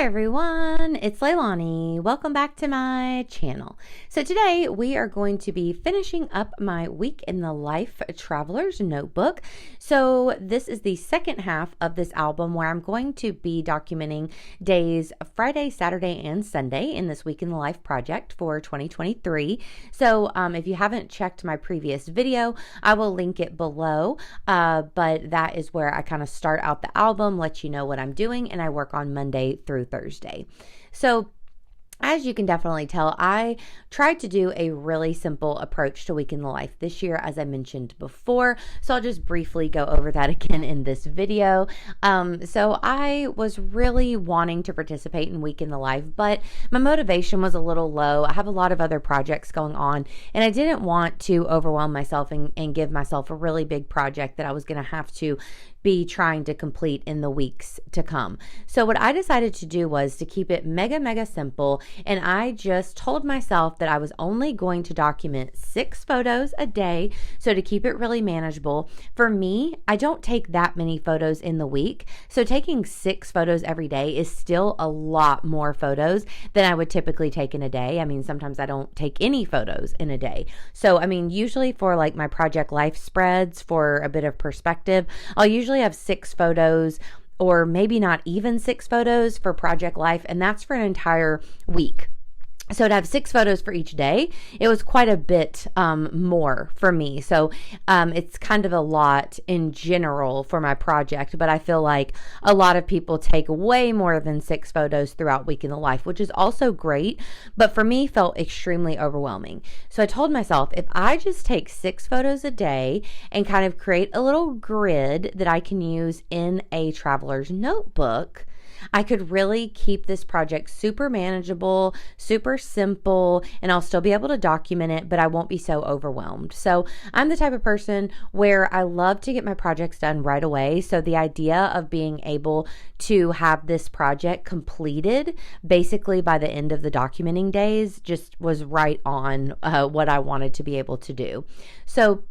Hi everyone, it's Leilani. Welcome back to my channel. So today we are going to be finishing up my week in the life traveler's notebook. So this is the second half of this album where I'm going to be documenting days Friday, Saturday, and Sunday in this week in the life project for 2023. So if you haven't checked my previous video, I will link it below. But that is where I kind of start out the album, let you know what I'm doing, and I work on Monday through Thursday. So as you can definitely tell, I tried to do a really simple approach to Week in the Life this year, as I mentioned before. So I'll just briefly go over that again in this video. So I was really wanting to participate in Week in the Life, but my motivation was a little low. I have a lot of other projects going on, and I didn't want to overwhelm myself and give myself a really big project that I was going to have to be trying to complete in the weeks to come. So what I decided to do was to keep it mega simple, and I just told myself that I was only going to document 6 photos a day, so to keep it really manageable. For me, I don't take that many photos in the week, so taking 6 photos every day is still a lot more photos than I would typically take in a day. I mean, sometimes I don't take any photos in a day. So I mean, usually for like my project life spreads, for a bit of perspective, I'll usually have 6 photos, or maybe not even 6 photos for project life, and that's for an entire week. So to have 6 photos for each day, it was quite a bit more for me. So it's kind of a lot in general for my project, but I feel like a lot of people take way more than 6 photos throughout Week in the Life, which is also great, but for me felt extremely overwhelming. So I told myself, if I just take 6 photos a day and kind of create a little grid that I can use in a traveler's notebook, I could really keep this project super manageable, super simple, and I'll still be able to document it, but I won't be so overwhelmed. So I'm the type of person where I love to get my projects done right away. So the idea of being able to have this project completed basically by the end of the documenting days just was right on what I wanted to be able to do. So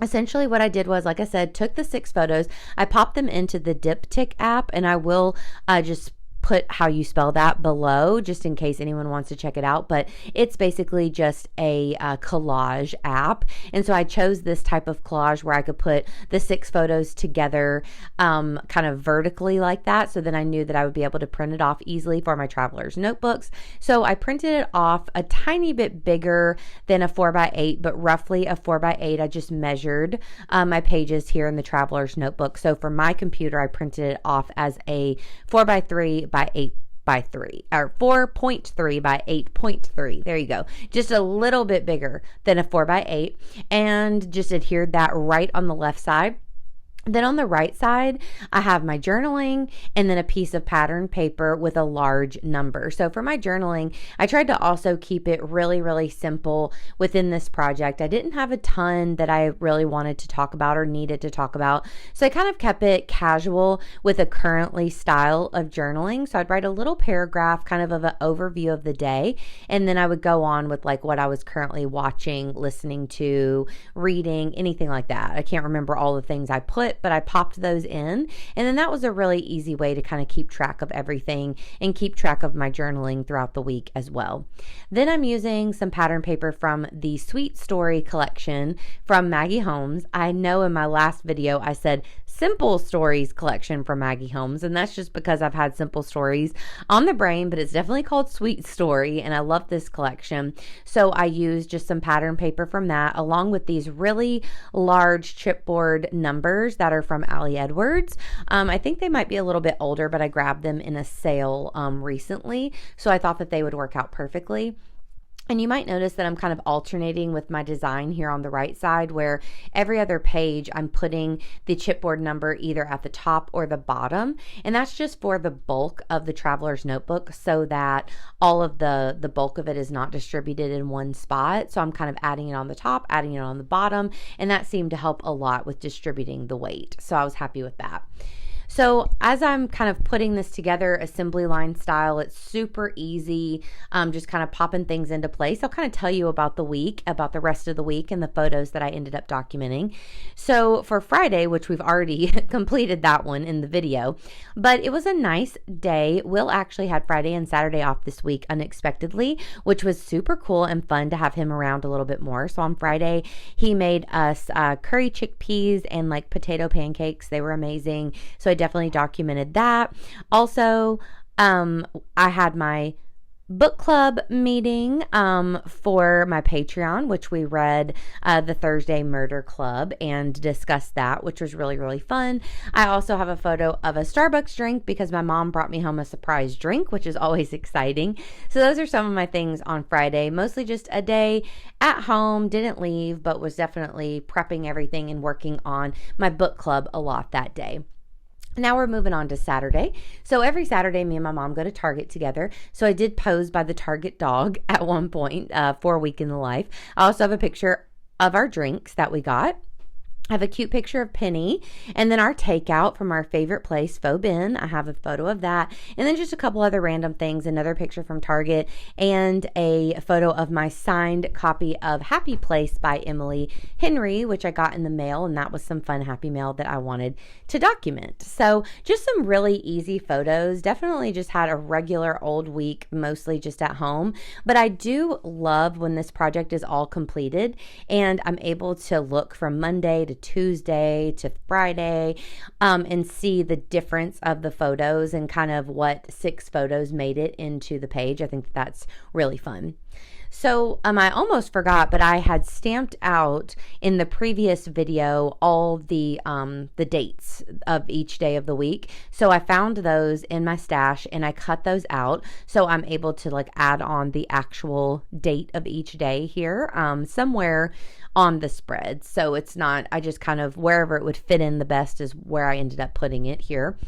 essentially what I did was, like I said, took the 6 photos, I popped them into the DIPTIC app, and I will just put how you spell that below just in case anyone wants to check it out, but it's basically just a collage app. And so I chose this type of collage where I could put the 6 photos together kind of vertically like that, so then I knew that I would be able to print it off easily for my traveler's notebooks. So I printed it off a tiny bit bigger than a 4x8, but roughly a 4x8. I just measured my pages here in the traveler's notebook. So for my computer, I printed it off as a 4x3 by 8x3, or 4.3 by 8.3. There you go. Just a little bit bigger than a 4x8, and just adhered that right on the left side. Then on the right side, I have my journaling and then a piece of pattern paper with a large number. So for my journaling, I tried to also keep it really simple within this project. I didn't have a ton that I really wanted to talk about or needed to talk about. So I kind of kept it casual with a currently style of journaling. So I'd write a little paragraph kind of an overview of the day, and then I would go on with like what I was currently watching, listening to, reading, anything like that. I can't remember all the things I put, but I popped those in, and then that was a really easy way to kind of keep track of everything and keep track of my journaling throughout the week as well. Then I'm using some pattern paper from the Sweet Story collection from Maggie Holmes. I know in my last video I said Simple Stories collection from Maggie Holmes, and that's just because I've had Simple Stories on the brain, but it's definitely called Sweet Story, and I love this collection. So I used just some pattern paper from that, along with these really large chipboard numbers that are from Ali Edwards. I think they might be a little bit older, but I grabbed them in a sale recently, so I thought that they would work out perfectly. And you might notice that I'm kind of alternating with my design here on the right side, where every other page I'm putting the chipboard number either at the top or the bottom. And that's just for the bulk of the traveler's notebook, so that all of the bulk of it is not distributed in one spot. So I'm kind of adding it on the top, adding it on the bottom, and that seemed to help a lot with distributing the weight. So I was happy with that. So as I'm kind of putting this together assembly line style, it's super easy, just kind of popping things into place. I'll kind of tell you about the week, about the rest of the week and the photos that I ended up documenting. So for Friday, which we've already completed that one in the video, but it was a nice day. Will actually had Friday and Saturday off this week unexpectedly, which was super cool and fun to have him around a little bit more. So on Friday, he made us curry chickpeas and like potato pancakes. They were amazing. So I definitely documented that. Also, I had my book club meeting for my Patreon, which we read the Thursday Murder Club and discussed that, which was really, really fun. I also have a photo of a Starbucks drink because my mom brought me home a surprise drink, which is always exciting. So those are some of my things on Friday, mostly just a day at home, didn't leave, but was definitely prepping everything and working on my book club a lot that day. Now we're moving on to Saturday. So every Saturday, me and my mom go to Target together. So I did pose by the Target dog at one point for a week in the life. I also have a picture of our drinks that we got. I have a cute picture of Penny, and then our takeout from our favorite place, Faux Ben. I have a photo of that, and then just a couple other random things, another picture from Target, and a photo of my signed copy of Happy Place by Emily Henry, which I got in the mail, and that was some fun happy mail that I wanted to document. So just some really easy photos. Definitely just had a regular old week, mostly just at home, but I do love when this project is all completed, and I'm able to look from Monday to Tuesday to Friday and see the difference of the photos and kind of what 6 photos made it into the page. I think that's really fun. So I almost forgot, but I had stamped out in the previous video all the dates of each day of the week. So I found those in my stash and I cut those out. So I'm able to like add on the actual date of each day here somewhere on the spread. So it's not, I just kind of wherever it would fit in the best is where I ended up putting it here.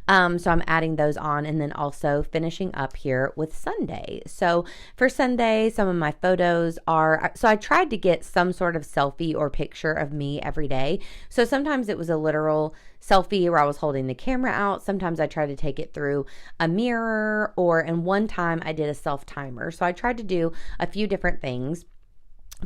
So I'm adding those on and then also finishing up here with Sunday. So for Sunday, some of my photos are, so I tried to get some sort of selfie or picture of me every day. So sometimes it was a literal selfie where I was holding the camera out. Sometimes I tried to take it through a mirror, and one time I did a self timer. So I tried to do a few different things.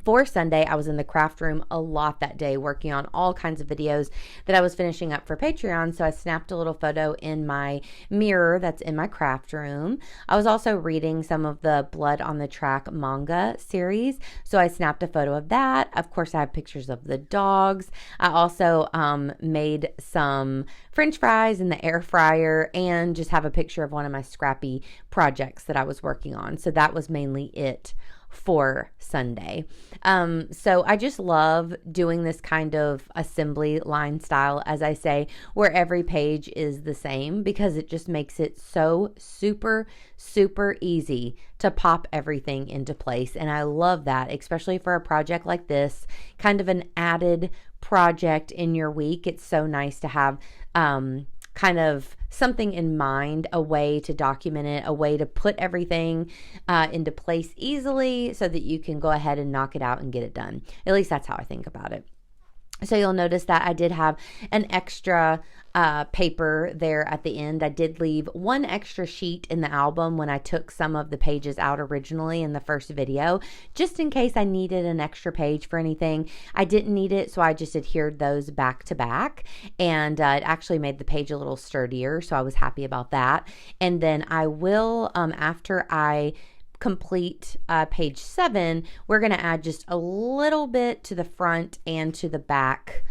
For Sunday, I was in the craft room a lot that day working on all kinds of videos that I was finishing up for Patreon. So I snapped a little photo in my mirror that's in my craft room. I was also reading some of the Blood on the Track manga series. So I snapped a photo of that. Of course, I have pictures of the dogs. I also made some French fries in the air fryer and just have a picture of one of my scrappy projects that I was working on. So that was mainly it for Sunday. So I just love doing this kind of assembly line style, as I say, where every page is the same because it just makes it so super, super easy to pop everything into place. And I love that, especially for a project like this, kind of an added project in your week. It's so nice to have kind of something in mind, a way to document it, a way to put everything into place easily so that you can go ahead and knock it out and get it done. At least that's how I think about it. So you'll notice that I did have an extra paper there at the end. I did leave one extra sheet in the album when I took some of the pages out originally in the first video, just in case I needed an extra page for anything. I didn't need it, so I just adhered those back to back, and it actually made the page a little sturdier, so I was happy about that. And then I will, after I complete page 7, we're going to add just a little bit to the front and to the back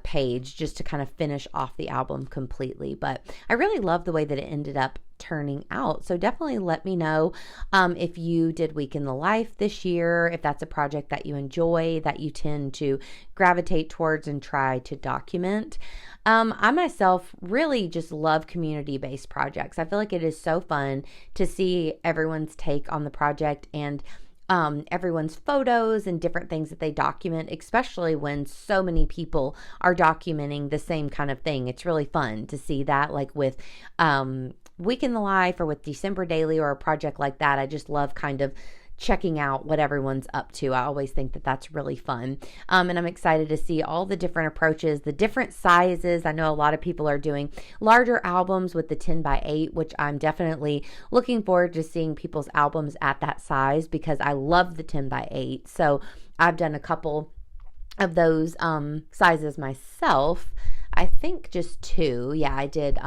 page just to kind of finish off the album completely. But I really love the way that it ended up turning out. So definitely let me know if you did Week in the Life this year, if that's a project that you enjoy, that you tend to gravitate towards and try to document. I myself really just love community-based projects. I feel like it is so fun to see everyone's take on the project and everyone's photos and different things that they document, especially when so many people are documenting the same kind of thing. It's really fun to see that, like with Week in the Life or with December Daily or a project like that. I just love kind of checking out what everyone's up to. I always think that that's really fun. And I'm excited to see all the different approaches, the different sizes. I know a lot of people are doing larger albums with the 10 by 8, which I'm definitely looking forward to seeing people's albums at that size because I love the 10 by 8. So I've done a couple of those sizes myself. I think just 2. Yeah, I did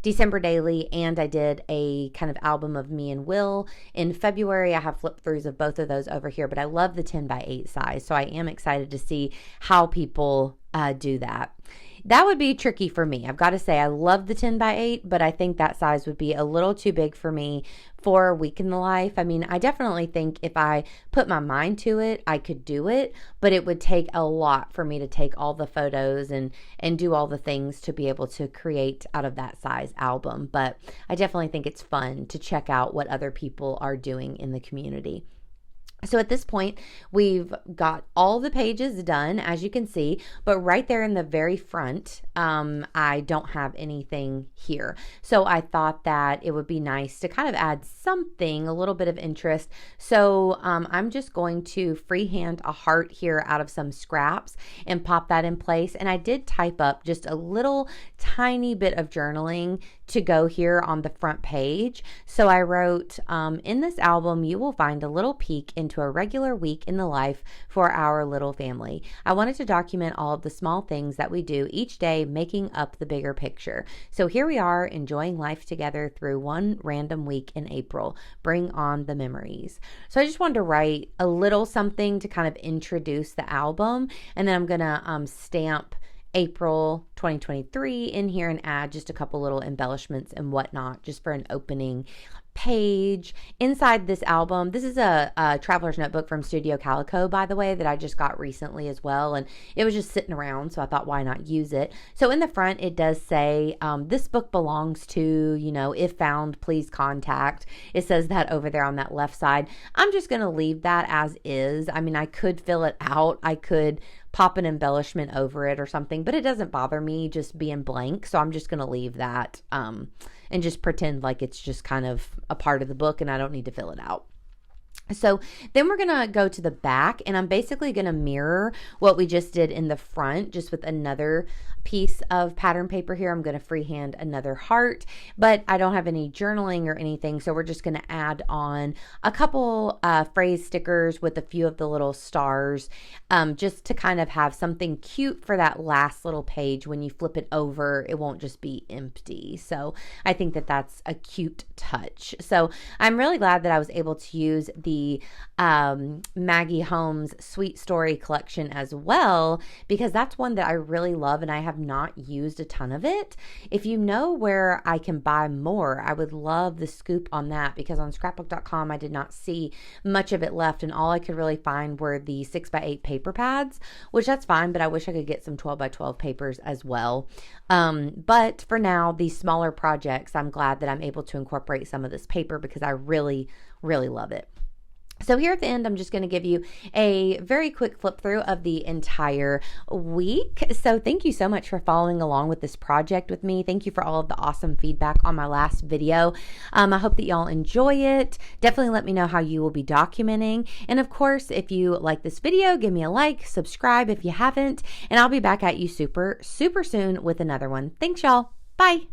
December Daily, and I did a kind of album of me and Will in February. I have flip throughs of both of those over here, but I love the 10 by 8 size. So I am excited to see how people do that. That would be tricky for me. I've got to say, I love the 10 by 8, but I think that size would be a little too big for me for a week in the life. I mean, I definitely think if I put my mind to it, I could do it, but it would take a lot for me to take all the photos and do all the things to be able to create out of that size album. But I definitely think it's fun to check out what other people are doing in the community. So at this point, we've got all the pages done, as you can see, but right there in the very front, I don't have anything here. So I thought that it would be nice to kind of add something, a little bit of interest. So I'm just going to freehand a heart here out of some scraps and pop that in place. And I did type up just a little tiny bit of journaling to go here on the front page. So I wrote, in this album, you will find a little peek into a regular week in the life for our little family. I wanted to document all of the small things that we do each day, making up the bigger picture. So here we are, enjoying life together through one random week in April. Bring on the memories. So I just wanted to write a little something to kind of introduce the album, and then I'm gonna stamp April 2023 in here and add just a couple little embellishments and whatnot just for an opening page. Inside this album, this is a traveler's notebook from Studio Calico, by the way, that I just got recently as well, and it was just sitting around, so I thought, why not use it? So in the front, it does say, this book belongs to, if found, please contact. It says that over there on that left side. I'm just going to leave that as is. I mean, I could fill it out. I could pop an embellishment over it or something, but it doesn't bother me just being blank, so I'm just going to leave that and just pretend like it's just kind of a part of the book and I don't need to fill it out. So then we're going to go to the back, and I'm basically going to mirror what we just did in the front, just with another piece of pattern paper here. I'm going to freehand another heart, but I don't have any journaling or anything, so we're just going to add on a couple phrase stickers with a few of the little stars, just to kind of have something cute for that last little page. When you flip it over, it won't just be empty. So I think that that's a cute touch. So I'm really glad that I was able to use the Maggie Holmes Sweet Story collection as well, because that's one that I really love and I have not used a ton of it. If you know where I can buy more, I would love the scoop on that, because on scrapbook.com I did not see much of it left, and all I could really find were the 6x8 paper pads, which that's fine, but I wish I could get some 12x12 papers as well. But for now, these smaller projects, I'm glad that I'm able to incorporate some of this paper because I really, really love it. So here at the end, I'm just going to give you a very quick flip through of the entire week. So thank you so much for following along with this project with me. Thank you for all of the awesome feedback on my last video. I hope that y'all enjoy it. Definitely let me know how you will be documenting. And of course, if you like this video, give me a like, subscribe if you haven't, and I'll be back at you super, super soon with another one. Thanks, y'all. Bye.